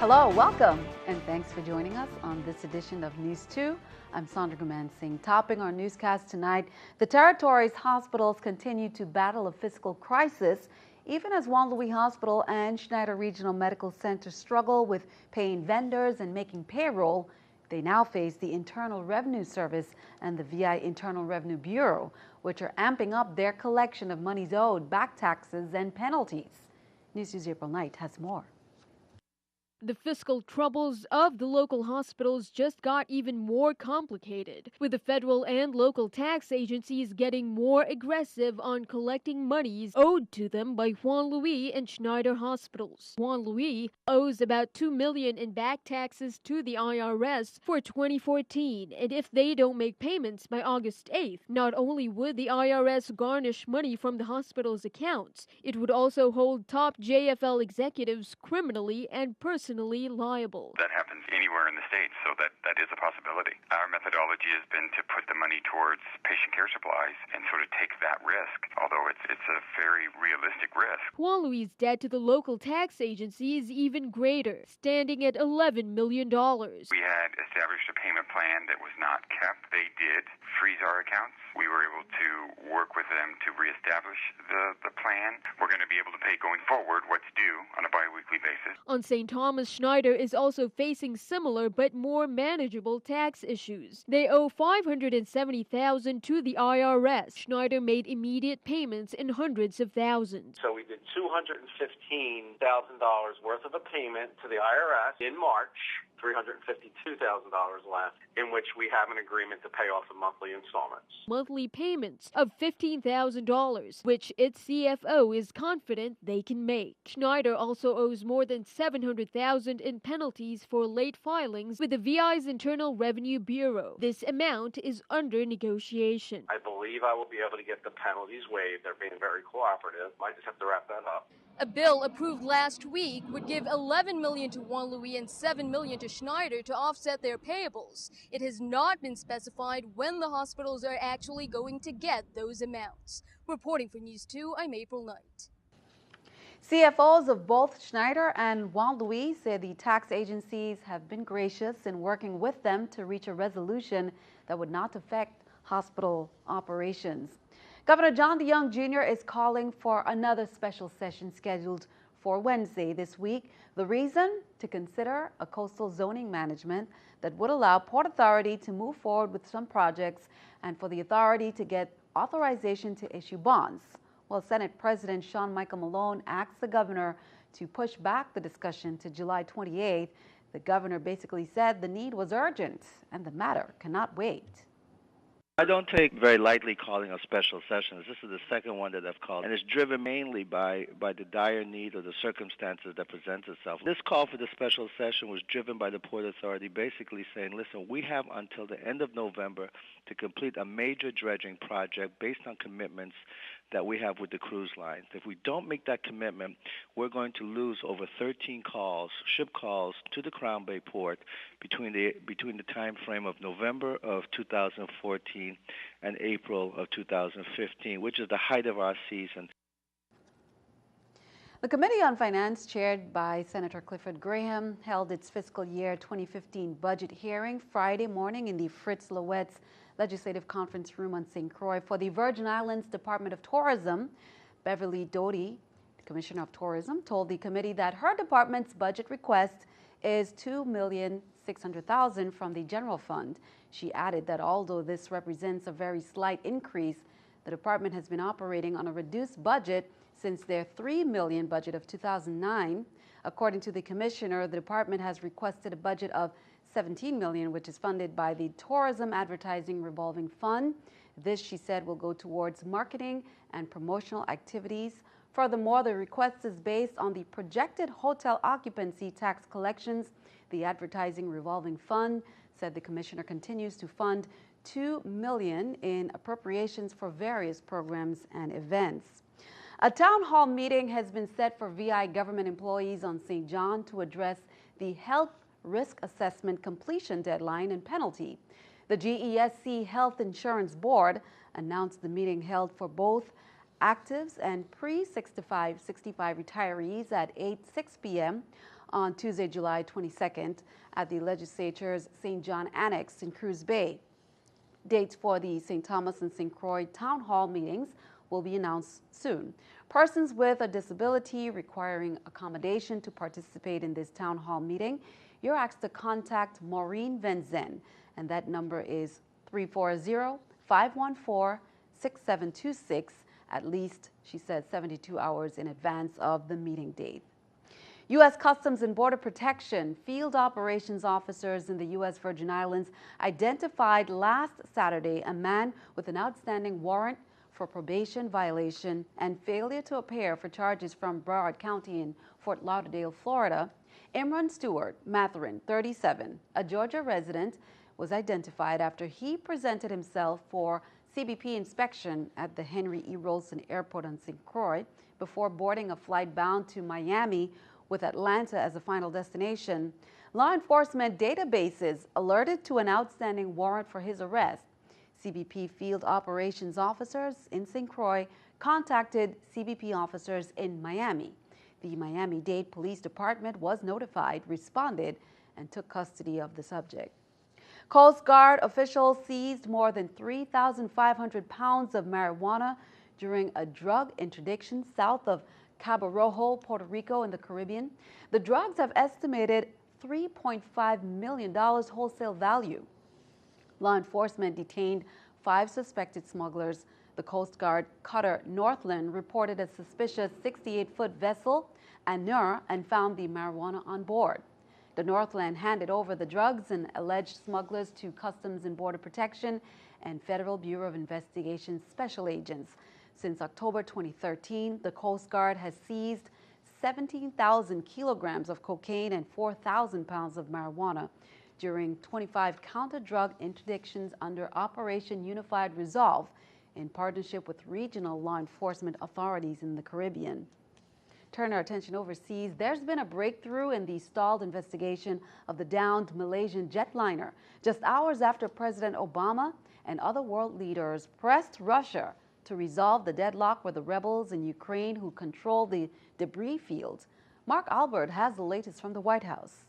Hello, welcome, and thanks for joining us on this edition of News 2. I'm Sandra Gumansing. Topping our newscast tonight, the territory's hospitals continue to battle a fiscal crisis, even as Juan Hospital and Schneider Regional Medical Center struggle with paying vendors and making payroll. They now face the Internal Revenue Service and the VI Internal Revenue Bureau, which are amping up their collection of monies owed, back taxes, and penalties. News 2's April Knight has more. The fiscal troubles of the local hospitals just got even more complicated, with the federal and local tax agencies getting more aggressive on collecting monies owed to them by Juan and Schneider hospitals. Juan owes about $2 million in back taxes to the IRS for 2014, and if they don't make payments by August 8th, not only would the IRS garnish money from the hospital's accounts, it would also hold top JFL executives criminally and personally liable. That happens anywhere in the state, so that is a possibility. Our methodology has been to put the money towards patient care supplies and sort of take that risk, although it's a very realistic risk. Juan debt to the local tax agency is even greater, standing at $11 million. We had established a payment plan that was not kept. They did freeze our accounts. We were able to work with them to reestablish the plan. We're going to be able to pay going forward what's due on a biweekly basis. On St. Thomas, Schneider is also facing similar but more manageable tax issues. They owe $570,000 to the IRS. Schneider made immediate payments in hundreds of thousands. So we did $215,000 worth of a payment to the IRS in March. $352,000 left, in which we have an agreement to pay off the monthly installments. Monthly payments of $15,000, which its CFO is confident they can make. Schneider also owes more than $700,000 in penalties for late filings with the VI's Internal Revenue Bureau. This amount is under negotiation. I believe I will be able to get the penalties waived. They're being very cooperative. I just have to wrap that up. A bill approved last week would give $11 million to Juan and $7 million to Schneider to offset their payables. It has not been specified when the hospitals are actually going to get those amounts. Reporting for News 2, I'm April Knight. CFOs of both Schneider and Juan say the tax agencies have been gracious in working with them to reach a resolution that would not affect hospital operations. Governor John DeYoung Jr. is calling for another special session scheduled for Wednesday this week. The reason? To consider a coastal zoning management that would allow Port Authority to move forward with some projects and for the authority to get authorization to issue bonds. Well, Senate President Sean Michael Malone asked the governor to push back the discussion to July 28th. The governor basically said the need was urgent and the matter cannot wait. I don't take very lightly calling a special sessions. This is the second one that I've called, and it's driven mainly by the dire need or the circumstances that present itself. This call for the special session was driven by the Port Authority basically saying, listen, we have until the end of November to complete a major dredging project based on commitments that we have with the cruise lines. If we don't make that commitment, we're going to lose over 13 calls, ship calls to the Crown Bay Port between the time frame of November of 2014 and April of 2015, which is the height of our season. The Committee on Finance, chaired by Senator Clifford Graham, held its fiscal year 2015 budget hearing Friday morning in the Fritz Lowett's Legislative Conference Room on St. Croix. For the Virgin Islands Department of Tourism, Beverly Doty, the Commissioner of Tourism, told the committee that her department's budget request is $2,600,000 from the general fund. She added that although this represents a very slight increase, the department has been operating on a reduced budget since their $3 million budget of 2009. According to the commissioner, the department has requested a budget of $17 million, which is funded by the Tourism Advertising Revolving Fund. This, she said, will go towards marketing and promotional activities. Furthermore, the request is based on the projected hotel occupancy tax collections. The Advertising Revolving Fund, said the commissioner, continues to fund $2 million in appropriations for various programs and events. A town hall meeting has been set for VI government employees on St. John to address the health risk assessment completion deadline and penalty. The GESC Health Insurance Board announced the meeting held for both actives and pre-65 retirees at 6 p.m. on Tuesday, July 22nd at the legislature's St. John Annex in Cruz Bay. Dates for the St. Thomas and St. Croix town hall meetings will be announced soon. Persons with a disability requiring accommodation to participate in this town hall meeting, you're asked to contact Maureen Van Zen, and that number is 340-514-6726, at least, she said, 72 hours in advance of the meeting date. U.S. Customs and Border Protection field operations officers in the U.S. Virgin Islands identified last Saturday a man with an outstanding warrant for probation violation and failure to appear for charges from Broward County in Fort Lauderdale, Florida. Imran Stewart Matherin, 37, a Georgia resident, was identified after he presented himself for CBP inspection at the Henry E. Rolson Airport on St. Croix before boarding a flight bound to Miami with Atlanta as a final destination. Law enforcement databases alerted to an outstanding warrant for his arrest. CBP field operations officers in St. Croix contacted CBP officers in Miami. The Miami-Dade Police Department was notified, responded, and took custody of the subject. Coast Guard officials seized more than 3,500 pounds of marijuana during a drug interdiction south of Cabo Rojo, Puerto Rico in the Caribbean. The drugs have estimated $3.5 million wholesale value. Law enforcement detained 5 suspected smugglers. The Coast Guard cutter Northland reported a suspicious 68-foot vessel, Anur, and found the marijuana on board. The Northland handed over the drugs and alleged smugglers to Customs and Border Protection and Federal Bureau of Investigation special agents. Since October 2013, the Coast Guard has seized 17,000 kilograms of cocaine and 4,000 pounds of marijuana during 25 counter-drug interdictions under Operation Unified Resolve in partnership with regional law enforcement authorities in the Caribbean. Turn our attention overseas. There's been a breakthrough in the stalled investigation of the downed Malaysian jetliner, just hours after President Obama and other world leaders pressed Russia to resolve the deadlock with the rebels in Ukraine who control the debris field. Mark Albert has the latest from the White House.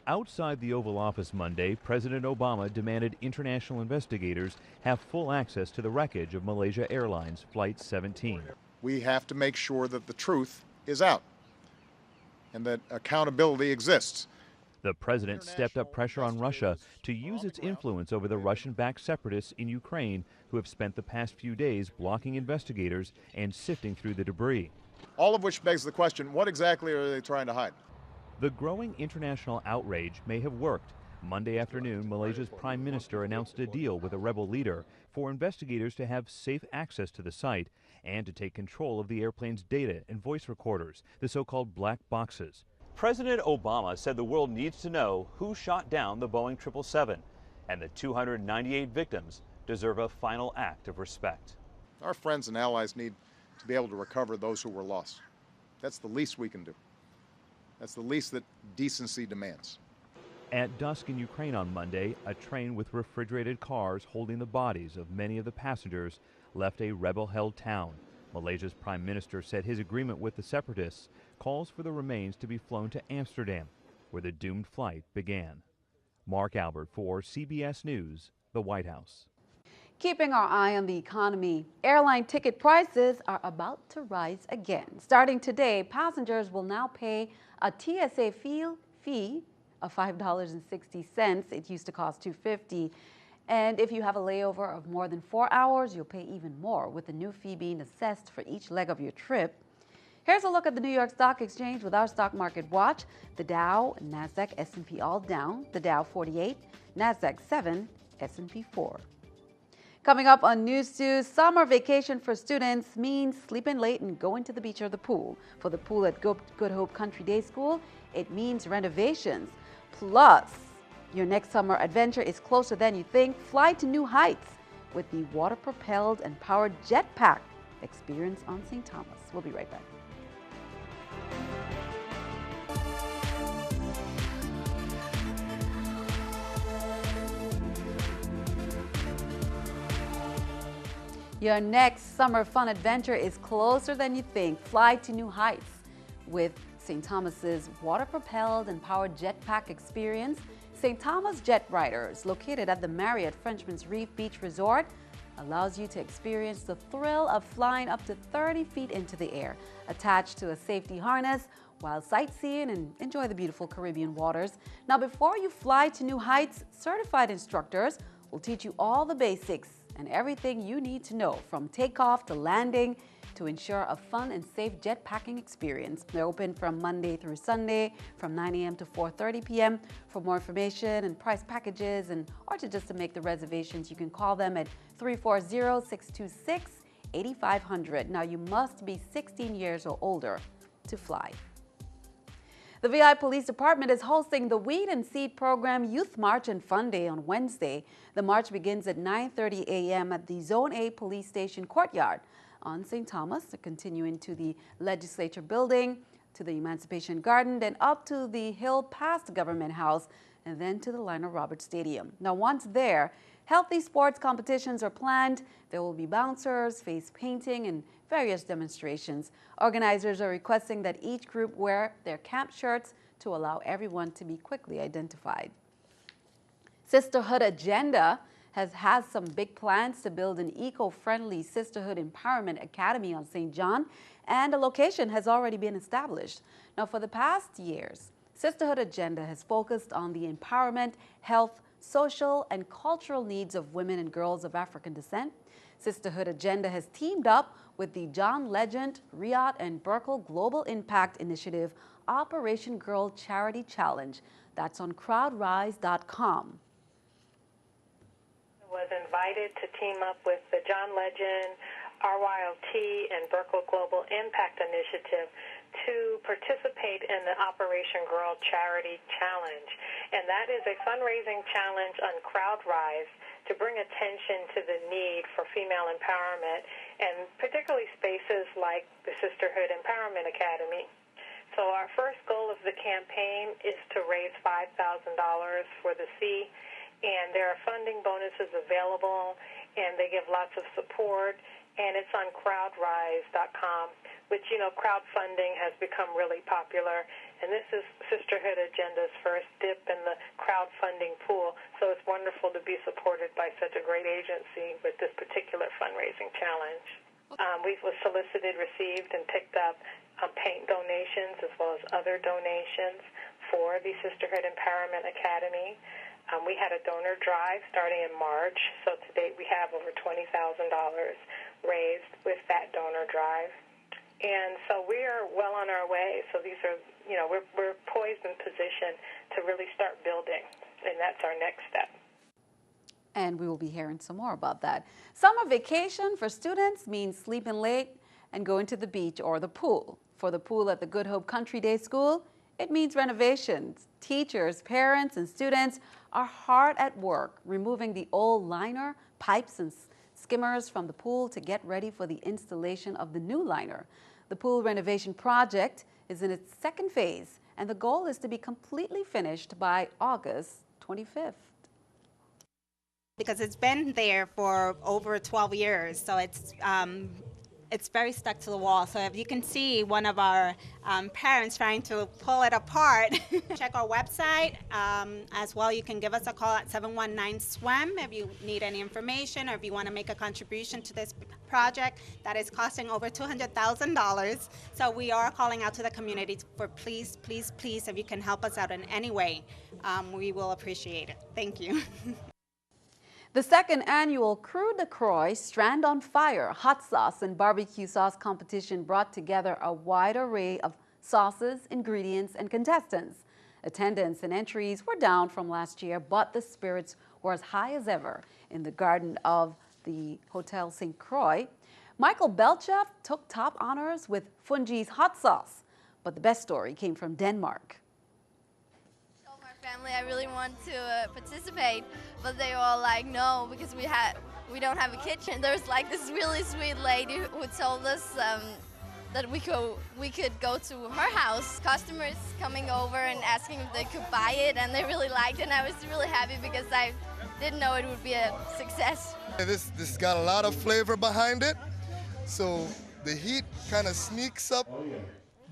Outside the Oval Office Monday, President Obama demanded international investigators have full access to the wreckage of Malaysia Airlines Flight 17. We have to make sure that the truth is out and that accountability exists. The president stepped up pressure on Russia to use its influence over the Russian-backed separatists in Ukraine who have spent the past few days blocking investigators and sifting through the debris. All of which begs the question, what exactly are they trying to hide? The growing international outrage may have worked. Monday afternoon, Malaysia's prime minister announced a deal with a rebel leader for investigators to have safe access to the site and to take control of the airplane's data and voice recorders, the so-called black boxes. President Obama said the world needs to know who shot down the Boeing 777, and the 298 victims deserve a final act of respect. Our friends and allies need to be able to recover those who were lost. That's the least we can do. That's the least that decency demands. At dusk in Ukraine on Monday, a train with refrigerated cars holding the bodies of many of the passengers left a rebel-held town. Malaysia's prime minister said his agreement with the separatists calls for the remains to be flown to Amsterdam, where the doomed flight began. Mark Albert for CBS News, the White House. Keeping our eye on the economy, airline ticket prices are about to rise again. Starting today, passengers will now pay a TSA fee of $5.60. It used to cost $2.50. And if you have a layover of more than 4 hours, you'll pay even more, with the new fee being assessed for each leg of your trip. Here's a look at the New York Stock Exchange with our stock market watch. The Dow, NASDAQ, S&P all down. The Dow 48, NASDAQ 7, S&P 4. Coming up on News 2, summer vacation for students means sleeping late and going to the beach or the pool. For the pool at Good Hope Country Day School, it means renovations. Plus, your next summer adventure is closer than you think. Fly to new heights with the water-propelled and powered jetpack experience on St. Thomas. We'll be right back. Your next summer fun adventure is closer than you think. Fly to new heights with St. Thomas's water-propelled and powered jetpack experience, St. Thomas Jet Riders, located at the Marriott Frenchman's Reef Beach Resort, allows you to experience the thrill of flying up to 30 feet into the air, attached to a safety harness, while sightseeing and enjoy the beautiful Caribbean waters. Now, before you fly to new heights, certified instructors will teach you all the basics and everything you need to know, from takeoff to landing, to ensure a fun and safe jetpacking experience. They're open from Monday through Sunday from 9 a.m. to 4:30 p.m. For more information and price packages or to make the reservations, you can call them at 340-626-8500. Now, you must be 16 years or older to fly. The VI Police Department is hosting the Weed and Seed Program Youth March and Fun Day on Wednesday. The march begins at 9:30 a.m. at the Zone A Police Station courtyard on St. Thomas, continuing to the Legislature Building, to the Emancipation Garden, then up to the hill past Government House, and then to the Lionel Roberts Stadium. Now, once there, healthy sports competitions are planned. There will be bouncers, face painting, and various demonstrations. Organizers are requesting that each group wear their camp shirts to allow everyone to be quickly identified. Sisterhood Agenda has some big plans to build an eco-friendly Sisterhood Empowerment Academy on St. John, and a location has already been established. Now, for the past years, Sisterhood Agenda has focused on the empowerment, health, social, and cultural needs of women and girls of African descent. Sisterhood Agenda has teamed up with the John Legend, Riyadh, and Burkle Global Impact Initiative Operation Girl Charity Challenge. That's on crowdrise.com. Was invited to team up with the John Legend, RYLT, and Burkle Global Impact Initiative to participate in the Operation Girl Charity Challenge. And that is a fundraising challenge on CrowdRise to bring attention to the need for female empowerment, and particularly spaces like the Sisterhood Empowerment Academy. So our first goal of the campaign is to raise $5,000 for the C, and there are funding bonuses available, and they give lots of support, and it's on crowdrise.com, which, crowdfunding has become really popular, and this is Sisterhood Agenda's first dip in the crowdfunding pool, so it's wonderful to be supported by such a great agency with this particular fundraising challenge. We was solicited, received, and picked up paint donations as well as other donations for the Sisterhood Empowerment Academy. We had a donor drive starting in March, so to date we have over $20,000 raised with that donor drive. And so we are well on our way. So these are, we're poised and positioned to really start building, and that's our next step. And we will be hearing some more about that. Summer vacation for students means sleeping late and going to the beach or the pool. For the pool at the Good Hope Country Day School, it means renovations. Teachers, parents, and students are hard at work removing the old liner, pipes, and skimmers from the pool to get ready for the installation of the new liner. The pool renovation project is in its second phase, and the goal is to be completely finished by August 25th. Because it's been there for over 12 years, so it's very stuck to the wall. So if you can see one of our parents trying to pull it apart, check our website. As well, you can give us a call at 719-SWIM if you need any information or if you want to make a contribution to this project that is costing over $200,000. So we are calling out to the community for please, please, please, if you can help us out in any way, we will appreciate it. Thank you. The second annual Crew de Croix Strand on Fire hot sauce and barbecue sauce competition brought together a wide array of sauces, ingredients, and contestants. Attendance and entries were down from last year, but the spirits were as high as ever in the garden of the Hotel St. Croix. Michael Belchev took top honors with Fungi's hot sauce, but the best story came from Denmark. Family, I really want to participate, but they were all like, no, because we don't have a kitchen. There's like this really sweet lady who told us that we could go to her house. Customers coming over and asking if they could buy it, and they really liked it, and I was really happy because I didn't know it would be a success. This got a lot of flavor behind it, so the heat kind of sneaks up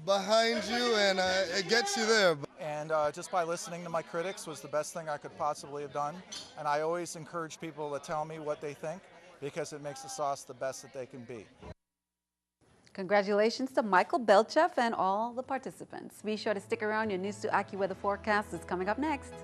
behind you, and it gets you there. And just by listening to my critics was the best thing I could possibly have done. And I always encourage people to tell me what they think, because it makes the sauce the best that they can be. Congratulations to Michael Belchev and all the participants. Be sure to stick around. Your News 2 AccuWeather forecast is coming up next.